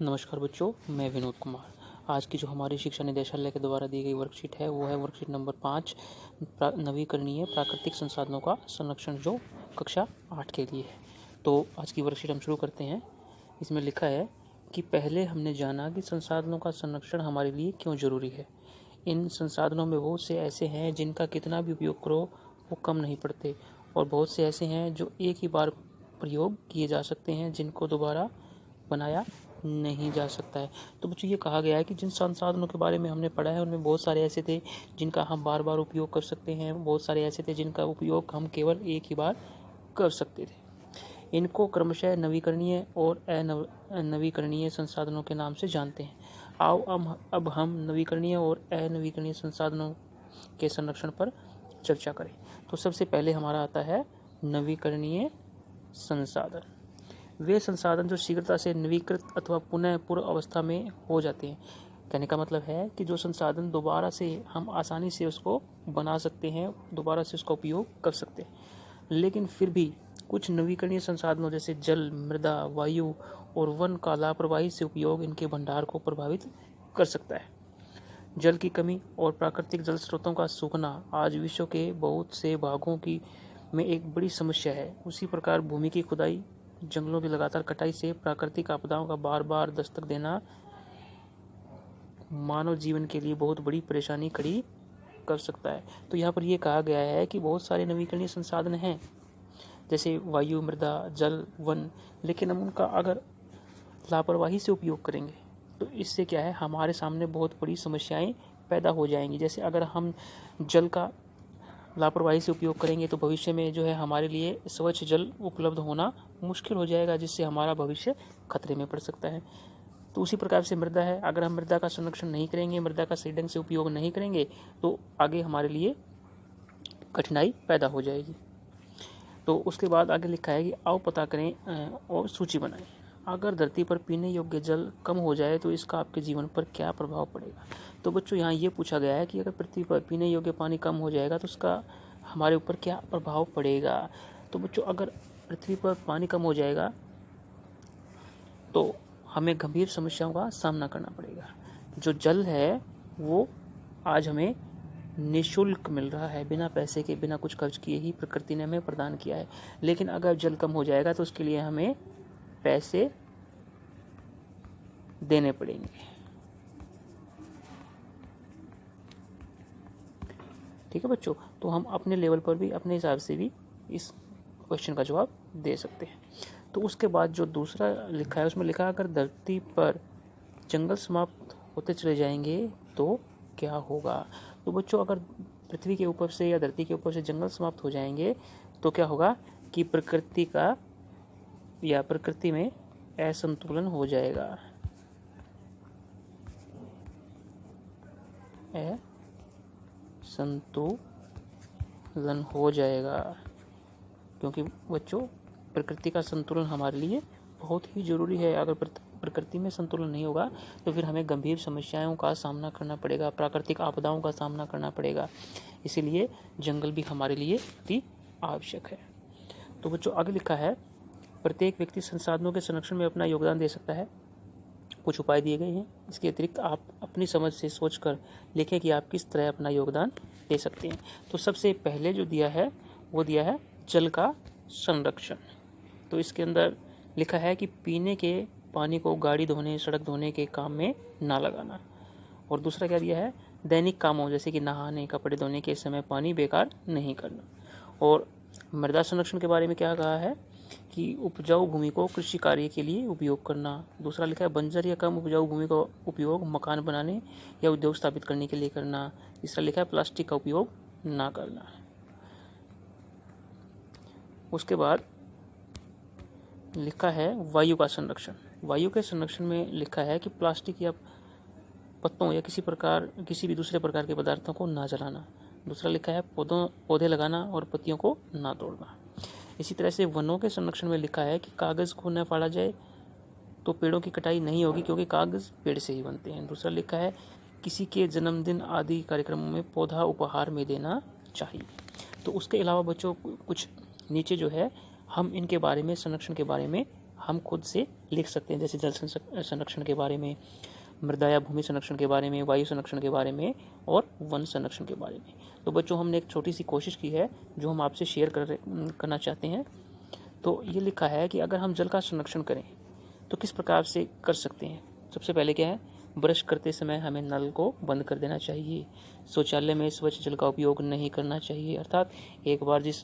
नमस्कार बच्चों, मैं विनोद कुमार। आज की जो हमारी शिक्षा निदेशालय के द्वारा दी गई वर्कशीट है वो है वर्कशीट नंबर 5 नवीकरणीय प्राकृतिक संसाधनों का संरक्षण, जो कक्षा 8 के लिए है। तो आज की वर्कशीट हम शुरू करते हैं। इसमें लिखा है कि पहले हमने जाना कि संसाधनों का संरक्षण हमारे लिए क्यों जरूरी है। इन संसाधनों में बहुत से ऐसे हैं जिनका कितना भी उपयोग करो वो कम नहीं पड़ते, और बहुत से ऐसे हैं जो एक ही बार प्रयोग किए जा सकते हैं, जिनको दोबारा बनाया नहीं जा सकता है। तो बच्चों, ये कहा गया है कि जिन संसाधनों के बारे में हमने पढ़ा है उनमें बहुत सारे ऐसे थे जिनका हम बार बार उपयोग कर सकते हैं, बहुत सारे ऐसे थे जिनका उपयोग हम केवल एक ही बार कर सकते थे। इनको क्रमशः नवीकरणीय और अनवीकरणीय संसाधनों के नाम से जानते हैं। आओ अब हम नवीकरणीय और अनवीकरणीय संसाधनों के संरक्षण पर चर्चा करें। तो सबसे पहले हमारा आता है नवीकरणीय संसाधन। वे संसाधन जो शीघ्रता से नवीकृत अथवा पुनः पूर्व अवस्था में हो जाते हैं। कहने का मतलब है कि जो संसाधन दोबारा से हम आसानी से उसको बना सकते हैं, दोबारा से उसका उपयोग कर सकते हैं। लेकिन फिर भी कुछ नवीकरणीय संसाधनों जैसे जल, मृदा, वायु और वन का लापरवाही से उपयोग इनके भंडार को प्रभावित कर सकता है। जल की कमी और प्राकृतिक जल स्रोतों का सूखना आज विश्व के बहुत से भागों में एक बड़ी समस्या है। उसी प्रकार भूमि की खुदाई, जंगलों की लगातार कटाई से प्राकृतिक आपदाओं का बार बार दस्तक देना मानव जीवन के लिए बहुत बड़ी परेशानी खड़ी कर सकता है। तो यहाँ पर यह कहा गया है कि बहुत सारे नवीकरणीय संसाधन हैं जैसे वायु, मृदा, जल, वन, लेकिन हम उनका अगर लापरवाही से उपयोग करेंगे तो इससे क्या है, हमारे सामने बहुत बड़ी समस्याएं पैदा हो जाएंगी। जैसे अगर हम जल का लापरवाही से उपयोग करेंगे तो भविष्य में जो है हमारे लिए स्वच्छ जल उपलब्ध होना मुश्किल हो जाएगा, जिससे हमारा भविष्य खतरे में पड़ सकता है। तो उसी प्रकार से मृदा है, अगर हम मृदा का संरक्षण नहीं करेंगे, मृदा का सही ढंग से उपयोग नहीं करेंगे तो आगे हमारे लिए कठिनाई पैदा हो जाएगी। तो उसके बाद आगे लिखा है कि आओ पता करें और सूची बनाएं। अगर धरती पर पीने योग्य जल कम हो जाए तो इसका आपके जीवन पर क्या प्रभाव पड़ेगा। तो बच्चों, यहाँ ये पूछा गया है कि अगर पृथ्वी पर पीने योग्य पानी कम हो जाएगा तो उसका हमारे ऊपर क्या प्रभाव पड़ेगा। तो बच्चों, अगर पृथ्वी पर पानी कम हो जाएगा तो हमें गंभीर समस्याओं का सामना करना पड़ेगा। जो जल है वो आज हमें निःशुल्क मिल रहा है, बिना पैसे के, बिना कुछ खर्च किए ही प्रकृति ने हमें प्रदान किया है। लेकिन अगर जल कम हो जाएगा तो उसके लिए हमें पैसे देने पड़ेंगे। ठीक है बच्चों, तो हम अपने लेवल पर भी, अपने हिसाब से भी इस क्वेश्चन का जवाब दे सकते हैं। तो उसके बाद जो दूसरा लिखा है उसमें लिखा है अगर धरती पर जंगल समाप्त होते चले जाएंगे तो क्या होगा। तो बच्चों, अगर पृथ्वी के ऊपर से या धरती के ऊपर से जंगल समाप्त हो जाएंगे तो क्या होगा कि प्रकृति में असंतुलन हो जाएगा। असंतुलन हो जाएगा, क्योंकि बच्चों प्रकृति का संतुलन हमारे लिए बहुत ही जरूरी है। अगर प्रकृति में संतुलन नहीं होगा तो फिर हमें गंभीर समस्याओं का सामना करना पड़ेगा, प्राकृतिक आपदाओं का सामना करना पड़ेगा। इसीलिए जंगल भी हमारे लिए अति आवश्यक है। तो बच्चों, आगे लिखा है प्रत्येक व्यक्ति संसाधनों के संरक्षण में अपना योगदान दे सकता है। कुछ उपाय दिए गए हैं, इसके अतिरिक्त आप अपनी समझ से सोचकर लिखें कि आप किस तरह अपना योगदान दे सकते हैं। तो सबसे पहले जो दिया है वो दिया है जल का संरक्षण। तो इसके अंदर लिखा है कि पीने के पानी को गाड़ी धोने, सड़क धोने के काम में ना लगाना। और दूसरा क्या दिया है, दैनिक कामों जैसे कि नहाने, कपड़े धोने के समय पानी बेकार नहीं करना। और मृदा संरक्षण के बारे में क्या कहा है कि उपजाऊ भूमि को कृषि कार्य के लिए उपयोग करना। दूसरा लिखा है बंजर या कम उपजाऊ भूमि का उपयोग मकान बनाने या उद्योग स्थापित करने के लिए करना। तीसरा लिखा है प्लास्टिक का उपयोग ना करना। उसके बाद लिखा है वायु का संरक्षण। वायु के संरक्षण में लिखा है कि प्लास्टिक या पत्तों या किसी भी दूसरे प्रकार के पदार्थों को ना जलाना। दूसरा लिखा है पौधे लगाना और पत्तियों को ना तोड़ना। इसी तरह से वनों के संरक्षण में लिखा है कि कागज को न फाड़ा जाए तो पेड़ों की कटाई नहीं होगी, क्योंकि कागज पेड़ से ही बनते हैं। दूसरा लिखा है किसी के जन्मदिन आदि कार्यक्रमों में पौधा उपहार में देना चाहिए। तो उसके अलावा बच्चों कुछ नीचे जो है हम इनके बारे में, संरक्षण के बारे में हम खुद से लिख सकते हैं, जैसे जल संरक्षण के बारे में, मृदा या भूमि संरक्षण के बारे में, वायु संरक्षण के बारे में और वन संरक्षण के बारे में। तो बच्चों हमने एक छोटी सी कोशिश की है जो हम आपसे शेयर करना चाहते हैं। तो ये लिखा है कि अगर हम जल का संरक्षण करें तो किस प्रकार से कर सकते हैं। सबसे पहले क्या है, ब्रश करते समय हमें नल को बंद कर देना चाहिए। शौचालय में स्वच्छ जल का उपयोग नहीं करना चाहिए, अर्थात एक बार जिस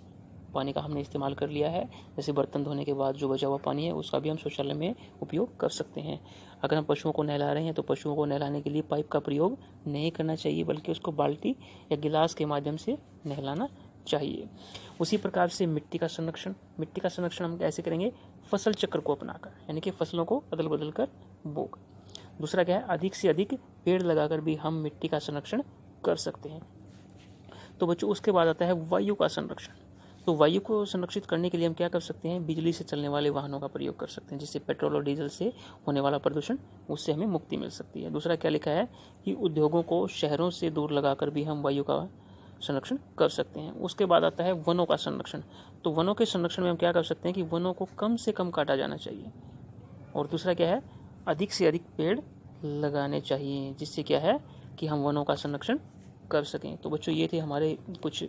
पानी का हमने इस्तेमाल कर लिया है, जैसे बर्तन धोने के बाद जो बचा हुआ पानी है उसका भी हम शौचालय में उपयोग कर सकते हैं। अगर हम पशुओं को नहला रहे हैं तो पशुओं को नहलाने के लिए पाइप का प्रयोग नहीं करना चाहिए, बल्कि उसको बाल्टी या गिलास के माध्यम से नहलाना चाहिए। उसी प्रकार से मिट्टी का संरक्षण हम कैसे करेंगे, फसल चक्र को अपनाकर, यानी कि फसलों को अदल बदल कर बोकर। दूसरा क्या है, अधिक से अधिक पेड़ लगाकर भी हम मिट्टी का संरक्षण कर सकते हैं। तो बच्चों उसके बाद आता है वायु का संरक्षण। तो वायु को संरक्षित करने के लिए हम क्या कर सकते हैं, बिजली से चलने वाले वाहनों का प्रयोग कर सकते हैं, जिससे पेट्रोल और डीजल से होने वाला प्रदूषण, उससे हमें मुक्ति मिल सकती है। दूसरा क्या लिखा है कि उद्योगों को शहरों से दूर लगाकर भी हम वायु का संरक्षण कर सकते हैं। उसके बाद आता है वनों का संरक्षण। तो वनों के संरक्षण में हम क्या कर सकते हैं कि वनों को कम से कम काटा जाना चाहिए। और दूसरा क्या है, अधिक से अधिक पेड़ लगाने चाहिए, जिससे क्या है कि हम वनों का संरक्षण कर सकें। तो बच्चों ये थे हमारे कुछ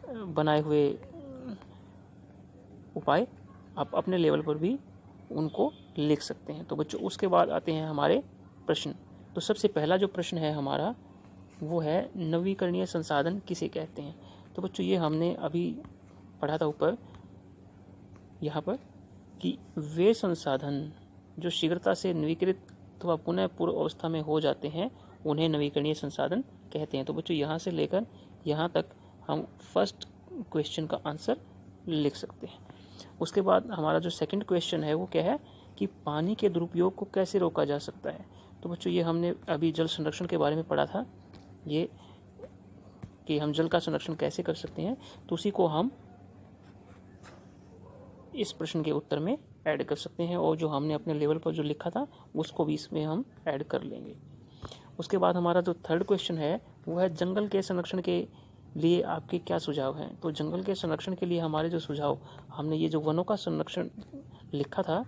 बनाए हुए उपाय, आप अपने लेवल पर भी उनको लिख सकते हैं। तो बच्चों उसके बाद आते हैं हमारे प्रश्न। तो सबसे पहला जो प्रश्न है हमारा वो है नवीकरणीय संसाधन किसे कहते हैं। तो बच्चों ये हमने अभी पढ़ा था ऊपर यहाँ पर कि वे संसाधन जो शीघ्रता से नवीकृत अथवा पुनः पूर्व अवस्था में हो जाते हैं उन्हें नवीकरणीय संसाधन कहते हैं। तो बच्चों यहाँ से लेकर यहाँ तक हम फर्स्ट क्वेश्चन का आंसर लिख सकते हैं। उसके बाद हमारा जो सेकंड क्वेश्चन है वो क्या है कि पानी के दुरुपयोग को कैसे रोका जा सकता है। तो बच्चों ये हमने अभी जल संरक्षण के बारे में पढ़ा था, ये कि हम जल का संरक्षण कैसे कर सकते हैं, तो उसी को हम इस प्रश्न के उत्तर में ऐड कर सकते हैं, और जो हमने अपने लेवल पर जो लिखा था उसको भी इसमें हम ऐड कर लेंगे। उसके बाद हमारा जो थर्ड क्वेश्चन है वो है जंगल के संरक्षण के लिए आपके क्या सुझाव हैं। तो जंगल के संरक्षण के लिए हमारे जो सुझाव, हमने ये जो वनों का संरक्षण लिखा था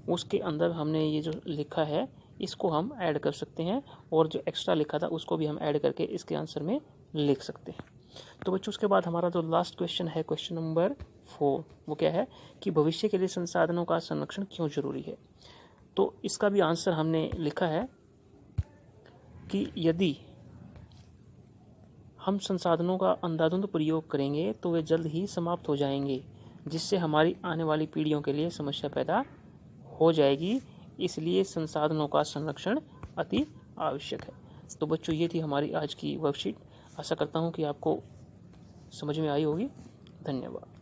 उसके अंदर हमने ये जो लिखा है इसको हम ऐड कर सकते हैं, और जो एक्स्ट्रा लिखा था उसको भी हम ऐड करके इसके आंसर में लिख सकते हैं। तो बच्चों उसके बाद हमारा जो लास्ट क्वेश्चन है, क्वेश्चन नंबर 4, वो क्या है कि भविष्य के लिए संसाधनों का संरक्षण क्यों जरूरी है। तो इसका भी आंसर हमने लिखा है कि यदि हम संसाधनों का अंधाधुंध प्रयोग करेंगे तो वे जल्द ही समाप्त हो जाएंगे, जिससे हमारी आने वाली पीढ़ियों के लिए समस्या पैदा हो जाएगी। इसलिए संसाधनों का संरक्षण अति आवश्यक है। तो बच्चों ये थी हमारी आज की वर्कशीट। आशा करता हूँ कि आपको समझ में आई होगी। धन्यवाद।